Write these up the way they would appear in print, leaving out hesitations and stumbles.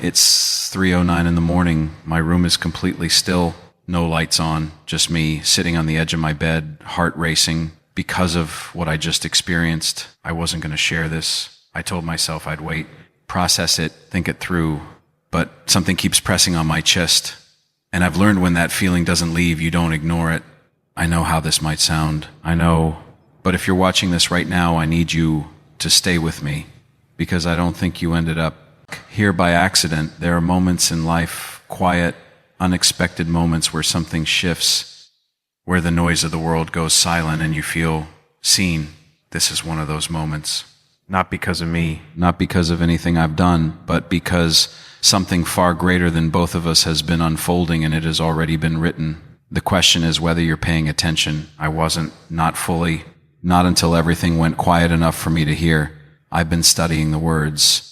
It's 3:09 in the morning. My room is completely still, no lights on, just me sitting on the edge of my bed, heart racing because of what I just experienced. I wasn't going to share this. I told myself I'd wait, process it, think it through, but something keeps pressing on my chest. And I've learned when that feeling doesn't leave, you don't ignore it. I know how this might sound. I know. But if you're watching this right now, I need you to stay with me, because I don't think you ended up here by accident. There are moments in life, quiet, unexpected moments where something shifts, where the noise of the world goes silent and you feel seen. This is one of those moments. Not because of me, not because of anything I've done, but because something far greater than both of us has been unfolding and it has already been written. The question is whether you're paying attention. I wasn't, not fully, not until everything went quiet enough for me to hear. I've been studying the words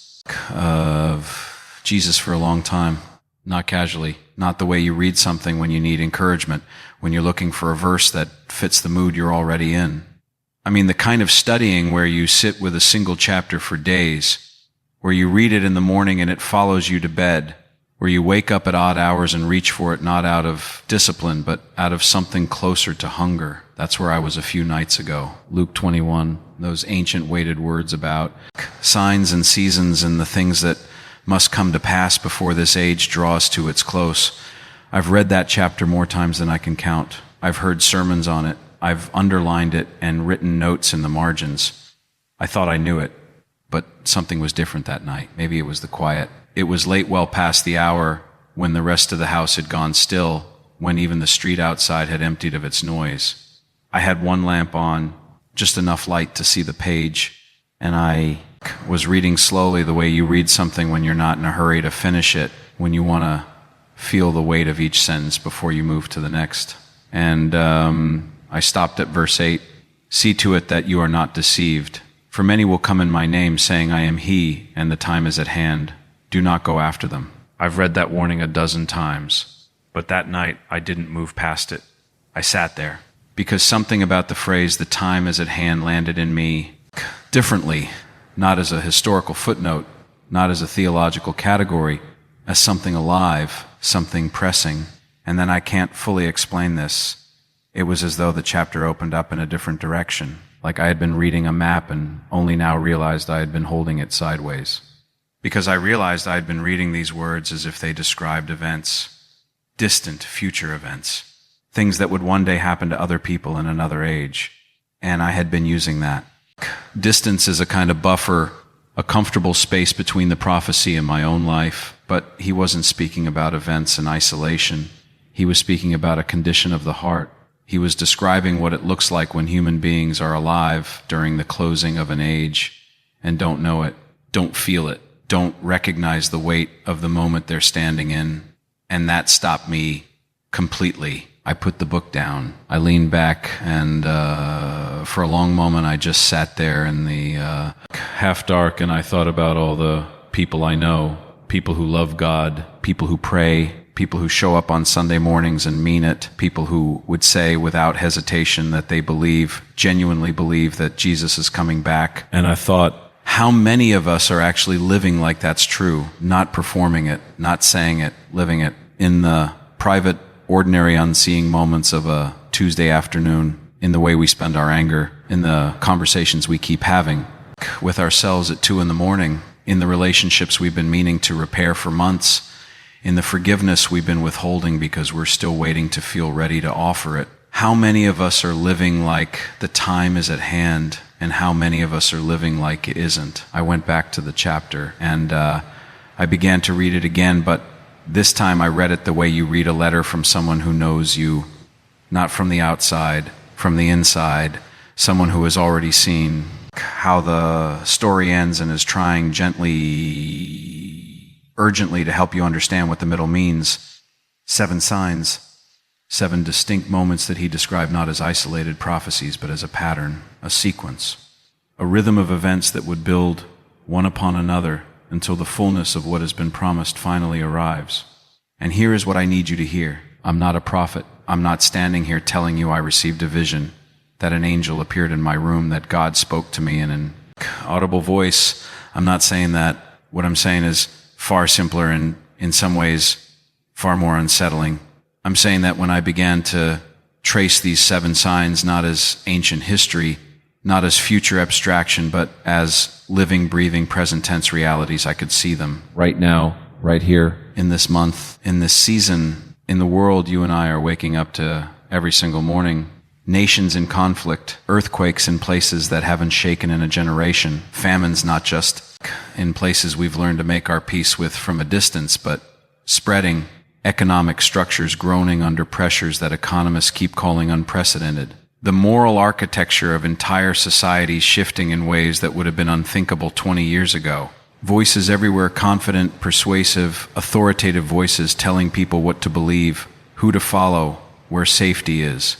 of Jesus for a long time, not casually, not the way you read something when you need encouragement, when you're looking for a verse that fits the mood you're already in. I mean, the kind of studying where you sit with a single chapter for days, where you read it in the morning and it follows you to bed, where you wake up at odd hours and reach for it not out of discipline, but out of something closer to hunger. That's where I was a few nights ago. Luke 21, those ancient weighted words about signs and seasons and the things that must come to pass before this age draws to its close. I've read that chapter more times than I can count. I've heard sermons on it. I've underlined it and written notes in the margins. I thought I knew it, but something was different that night. Maybe it was the quiet. It was late, well past the hour when the rest of the house had gone still, when even the street outside had emptied of its noise. I had one lamp on, just enough light to see the page, and I was reading slowly the way you read something when you're not in a hurry to finish it, when you want to feel the weight of each sentence before you move to the next. And I stopped at verse 8. See to it that you are not deceived. For many will come in my name, saying, I am he, and the time is at hand. Do not go after them. I've read that warning a dozen times, but that night I didn't move past it. I sat there, because something about the phrase, the time is at hand, landed in me differently, not as a historical footnote, not as a theological category, as something alive, something pressing. And then I can't fully explain this. It was as though the chapter opened up in a different direction, like I had been reading a map and only now realized I had been holding it sideways. Because I realized I had been reading these words as if they described events, distant future events, things that would one day happen to other people in another age. And I had been using that. Distance is a kind of buffer, a comfortable space between the prophecy and my own life, but he wasn't speaking about events in isolation. He was speaking about a condition of the heart. He was describing what it looks like when human beings are alive during the closing of an age and don't know it, don't feel it, don't recognize the weight of the moment they're standing in. And that stopped me completely. I put the book down. I leaned back and for a long moment I just sat there in the half dark, and I thought about all the people I know, people who love God, people who pray, people who show up on Sunday mornings and mean it, people who would say without hesitation that they believe, genuinely believe that Jesus is coming back. And I thought, how many of us are actually living like that's true, not performing it, not saying it, living it, in the private, ordinary, unseeing moments of a Tuesday afternoon, in the way we spend our anger, in the conversations we keep having with ourselves at 2 a.m, in the relationships we've been meaning to repair for months, in the forgiveness we've been withholding because we're still waiting to feel ready to offer it. How many of us are living like the time is at hand, and how many of us are living like it isn't? I went back to the chapter and I began to read it again, but this time I read it the way you read a letter from someone who knows you, not from the outside, from the inside, someone who has already seen how the story ends and is trying gently, urgently to help you understand what the middle means. 7 signs, 7 distinct moments that he described not as isolated prophecies, but as a pattern, a sequence, a rhythm of events that would build one upon another until the fullness of what has been promised finally arrives. And here is what I need you to hear. I'm not a prophet. I'm not standing here telling you I received a vision, that an angel appeared in my room, that God spoke to me in an audible voice. I'm not saying that. What I'm saying is, far simpler and, in some ways, far more unsettling. I'm saying that when I began to trace these 7 signs not as ancient history, not as future abstraction, but as living, breathing, present tense realities, I could see them right now, right here, in this month, in this season, in the world you and I are waking up to every single morning. Nations in conflict, earthquakes in places that haven't shaken in a generation, famines not just in places we've learned to make our peace with from a distance, but spreading, economic structures groaning under pressures that economists keep calling unprecedented. The moral architecture of entire societies shifting in ways that would have been unthinkable 20 years ago. Voices everywhere, confident, persuasive, authoritative voices telling people what to believe, who to follow, where safety is.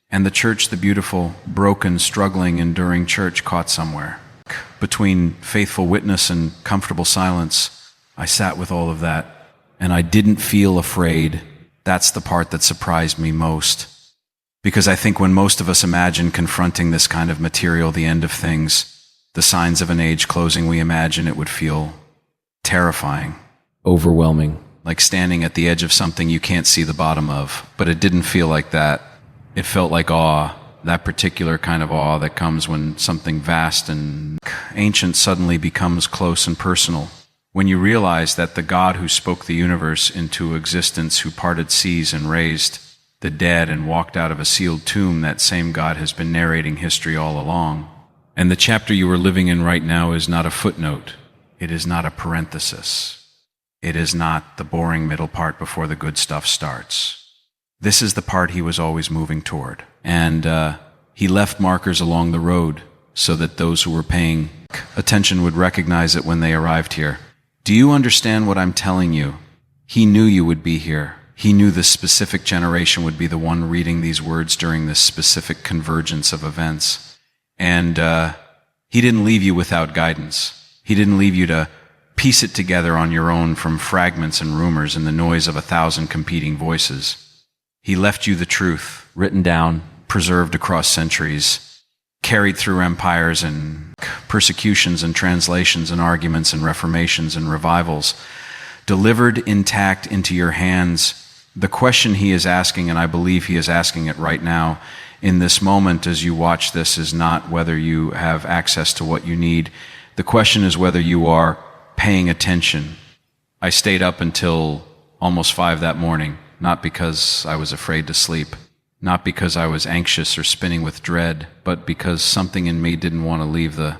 And the church, the beautiful, broken, struggling, enduring church caught somewhere. Between faithful witness and comfortable silence, I sat with all of that, and I didn't feel afraid. That's the part that surprised me most. Because I think when most of us imagine confronting this kind of material, the end of things, the signs of an age closing, we imagine it would feel terrifying, overwhelming, like standing at the edge of something you can't see the bottom of. But it didn't feel like that. It felt like awe, that particular kind of awe that comes when something vast and ancient suddenly becomes close and personal. When you realize that the God who spoke the universe into existence, who parted seas and raised the dead and walked out of a sealed tomb, that same God has been narrating history all along. And the chapter you are living in right now is not a footnote. It is not a parenthesis. It is not the boring middle part before the good stuff starts. This is the part he was always moving toward. And he left markers along the road so that those who were paying attention would recognize it when they arrived here. Do you understand what I'm telling you? He knew you would be here. He knew this specific generation would be the one reading these words during this specific convergence of events. And he didn't leave you without guidance. He didn't leave you to piece it together on your own from fragments and rumors and the noise of 1,000 competing voices. He left you the truth, written down, preserved across centuries, carried through empires and persecutions and translations and arguments and reformations and revivals, delivered intact into your hands. The question he is asking, and I believe he is asking it right now, in this moment as you watch this, is not whether you have access to what you need. The question is whether you are paying attention. I stayed up until almost 5 that morning. Not because I was afraid to sleep, not because I was anxious or spinning with dread, but because something in me didn't want to leave the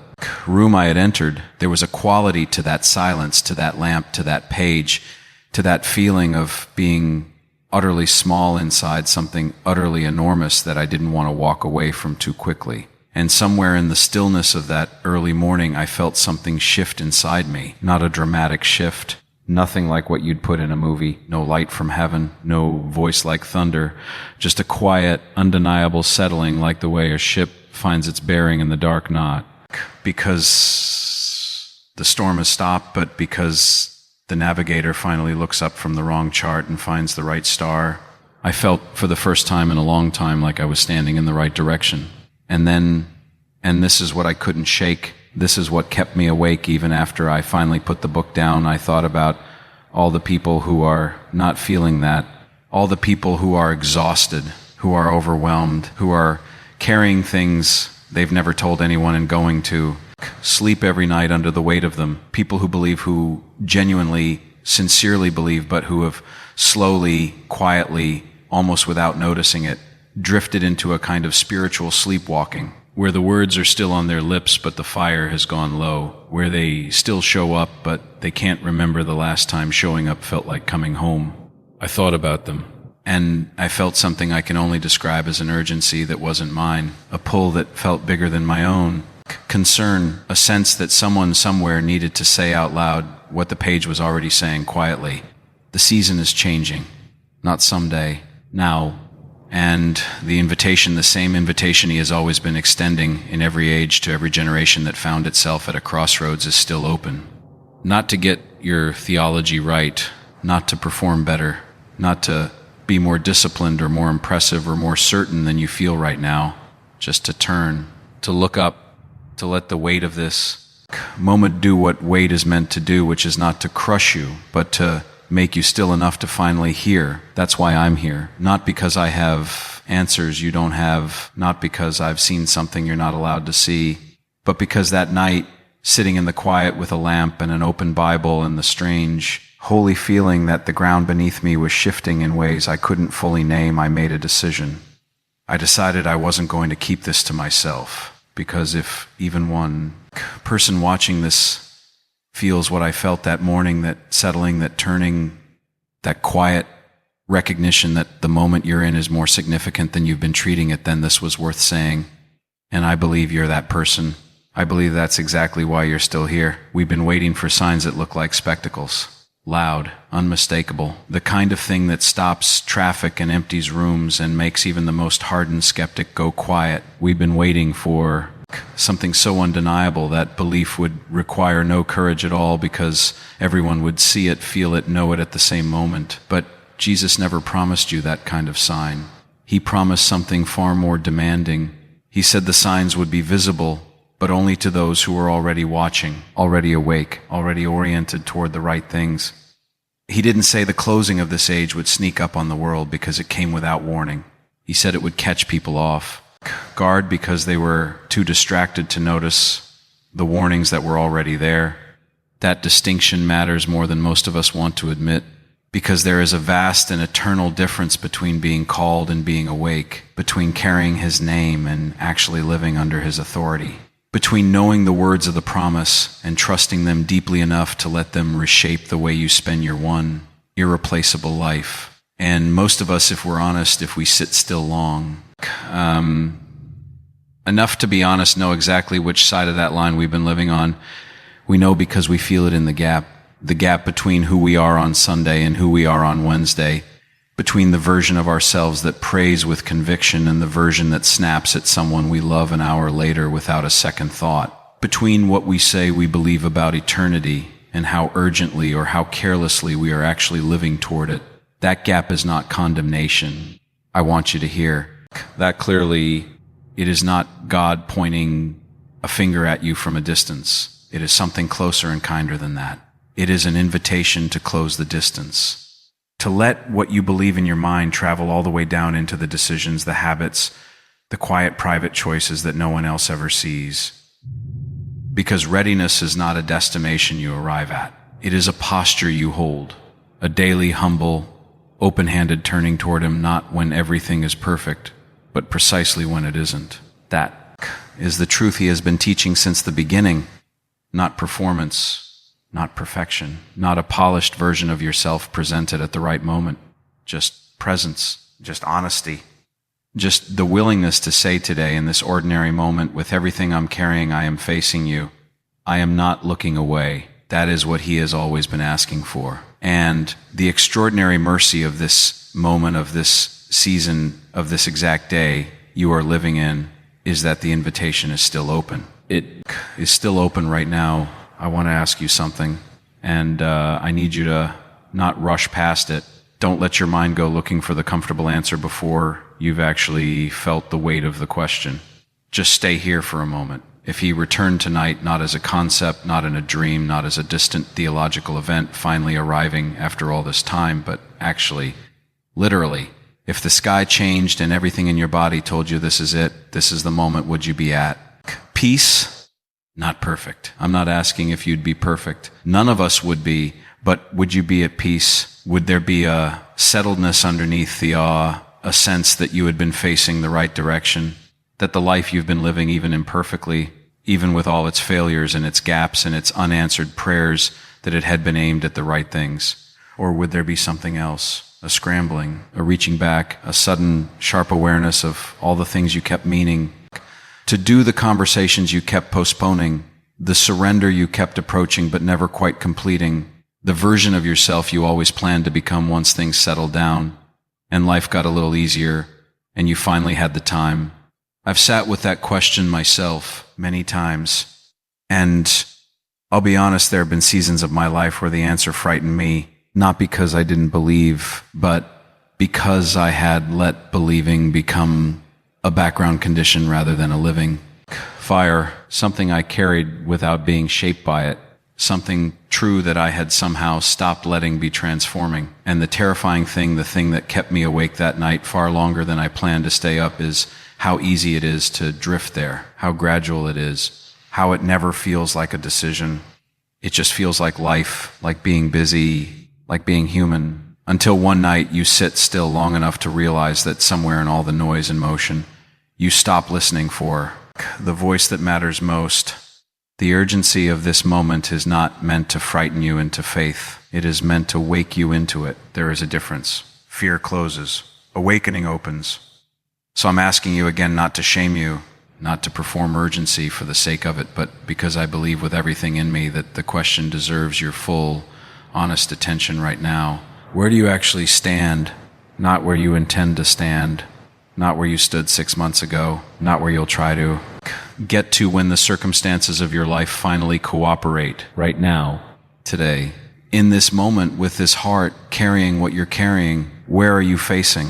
room I had entered. There was a quality to that silence, to that lamp, to that page, to that feeling of being utterly small inside something utterly enormous that I didn't want to walk away from too quickly. And somewhere in the stillness of that early morning, I felt something shift inside me, not a dramatic shift. Nothing like what you'd put in a movie. No light from heaven, no voice like thunder, just a quiet, undeniable settling like the way a ship finds its bearing in the dark knot. Because the storm has stopped, but because the navigator finally looks up from the wrong chart and finds the right star. I felt for the first time in a long time like I was standing in the right direction. And this is what I couldn't shake. This is what kept me awake even after I finally put the book down. I thought about all the people who are not feeling that, all the people who are exhausted, who are overwhelmed, who are carrying things they've never told anyone and going to sleep every night under the weight of them. People who believe, who genuinely, sincerely believe, but who have slowly, quietly, almost without noticing it, drifted into a kind of spiritual sleepwalking, where the words are still on their lips, but the fire has gone low, where they still show up, but they can't remember the last time showing up felt like coming home. I thought about them, and I felt something I can only describe as an urgency that wasn't mine, a pull that felt bigger than my own, concern, a sense that someone somewhere needed to say out loud what the page was already saying quietly. The season is changing, not someday, now. And the invitation, the same invitation he has always been extending in every age to every generation that found itself at a crossroads, is still open. Not to get your theology right, not to perform better, not to be more disciplined or more impressive or more certain than you feel right now, just to turn, to look up, to let the weight of this moment do what wait is meant to do, which is not to crush you, but to make you still enough to finally hear. That's why I'm here. Not because I have answers you don't have, not because I've seen something you're not allowed to see, but because that night, sitting in the quiet with a lamp and an open Bible and the strange, holy feeling that the ground beneath me was shifting in ways I couldn't fully name, I made a decision. I decided I wasn't going to keep this to myself, because if even one person watching this feels what I felt that morning, that settling, that turning, that quiet recognition that the moment you're in is more significant than you've been treating it, then this was worth saying. And I believe you're that person. I believe that's exactly why you're still here. We've been waiting for signs that look like spectacles. Loud, unmistakable, the kind of thing that stops traffic and empties rooms and makes even the most hardened skeptic go quiet. We've been waiting for something so undeniable that belief would require no courage at all, because everyone would see it, feel it, know it at the same moment. But Jesus never promised you that kind of sign. He promised something far more demanding. He said the signs would be visible, but only to those who were already watching, already awake, already oriented toward the right things. He didn't say the closing of this age would sneak up on the world because it came without warning. He said it would catch people off guard because they were too distracted to notice the warnings that were already there. That distinction matters more than most of us want to admit, because there is a vast and eternal difference between being called and being awake, between carrying His name and actually living under His authority, between knowing the words of the promise and trusting them deeply enough to let them reshape the way you spend your one irreplaceable life. And most of us, if we're honest, if we sit still long, enough to be honest, know exactly which side of that line we've been living on. We know because we feel it in the gap between who we are on Sunday and who we are on Wednesday, between the version of ourselves that prays with conviction and the version that snaps at someone we love an hour later without a second thought, between what we say we believe about eternity and how urgently or how carelessly we are actually living toward it. That gap is not condemnation. I want you to hear that clearly. It is not God pointing a finger at you from a distance. It is something closer and kinder than that. It is an invitation to close the distance, to let what you believe in your mind travel all the way down into the decisions, the habits, the quiet private choices that no one else ever sees. Because readiness is not a destination you arrive at. It is a posture you hold, a daily, humble, open-handed turning toward Him, not when everything is perfect, but precisely when it isn't. That is the truth He has been teaching since the beginning. Not performance, not perfection, not a polished version of yourself presented at the right moment. Just presence, just honesty. Just the willingness to say today, in this ordinary moment, with everything I'm carrying, I am facing you. I am not looking away. That is what He has always been asking for. And the extraordinary mercy of this moment, of this season, of this exact day you are living in, is that the invitation is still open. It is still open right now. I want to ask you something, and I need you to not rush past it. Don't let your mind go looking for the comfortable answer before you've actually felt the weight of the question. Just stay here for a moment. If He returned tonight, not as a concept, not in a dream, not as a distant theological event finally arriving after all this time, but actually, literally, if the sky changed and everything in your body told you this is it, this is the moment, would you be at peace? Not perfect. I'm not asking if you'd be perfect. None of us would be, but would you be at peace? Would there be a settledness underneath the awe, a sense that you had been facing the right direction, that the life you've been living, even imperfectly, even with all its failures and its gaps and its unanswered prayers, that it had been aimed at the right things? Or would there be something else? A scrambling, a reaching back, a sudden sharp awareness of all the things you kept meaning to do, the conversations you kept postponing, the surrender you kept approaching but never quite completing, the version of yourself you always planned to become once things settled down and life got a little easier and you finally had the time. I've sat with that question myself many times, and I'll be honest, there have been seasons of my life where the answer frightened me. Not because I didn't believe, but because I had let believing become a background condition rather than a living. Fire, something I carried without being shaped by it. Something true that I had somehow stopped letting be transforming. And the terrifying thing, the thing that kept me awake that night far longer than I planned to stay up, is how easy it is to drift there, how gradual it is, how it never feels like a decision. It just feels like life, like being busy, like being human, until one night you sit still long enough to realize that somewhere in all the noise and motion, you stop listening for the voice that matters most. The urgency of this moment is not meant to frighten you into faith. It is meant to wake you into it. There is a difference. Fear closes. Awakening opens. So I'm asking you again not to shame you, not to perform urgency for the sake of it, but because I believe with everything in me that the question deserves your full, honest attention right now. Where do you actually stand? Not where you intend to stand. Not where you stood 6 months ago. Not where you'll try to get to when the circumstances of your life finally cooperate. Right now, today, in this moment, with this heart carrying what you're carrying, where are you facing?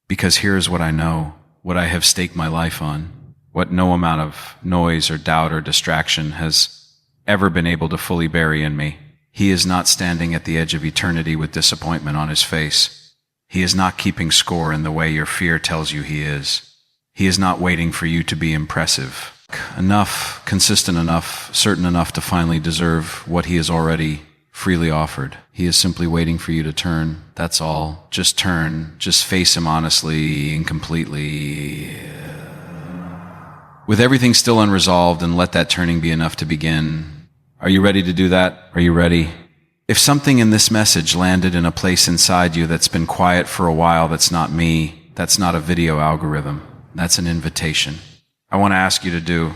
Because here's what I know, what I have staked my life on, what no amount of noise or doubt or distraction has ever been able to fully bury in me. He is not standing at the edge of eternity with disappointment on his face. He is not keeping score in the way your fear tells you he is. He is not waiting for you to be impressive, enough, consistent enough, certain enough to finally deserve what he has already freely offered. He is simply waiting for you to turn. That's all. Just turn. Just face him honestly and completely, with everything still unresolved, and let that turning be enough to begin. Are you ready to do that? Are you ready? If something in this message landed in a place inside you that's been quiet for a while, that's not me, that's not a video algorithm, that's an invitation. I want to ask you to do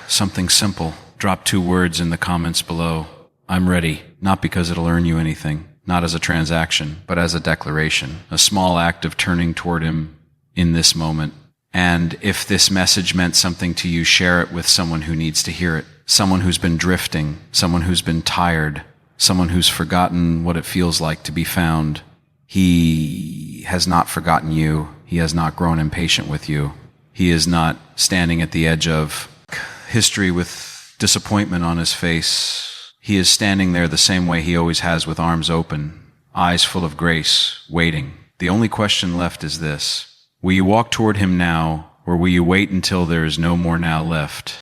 something simple. Drop 2 words in the comments below. I'm ready, not because it'll earn you anything, not as a transaction, but as a declaration, a small act of turning toward him in this moment. And if this message meant something to you, share it with someone who needs to hear it, someone who's been drifting, someone who's been tired, someone who's forgotten what it feels like to be found. He has not forgotten you. He has not grown impatient with you. He is not standing at the edge of history with disappointment on his face. He is standing there the same way he always has, with arms open, eyes full of grace, waiting. The only question left is this: will you walk toward him now, or will you wait until there is no more now left?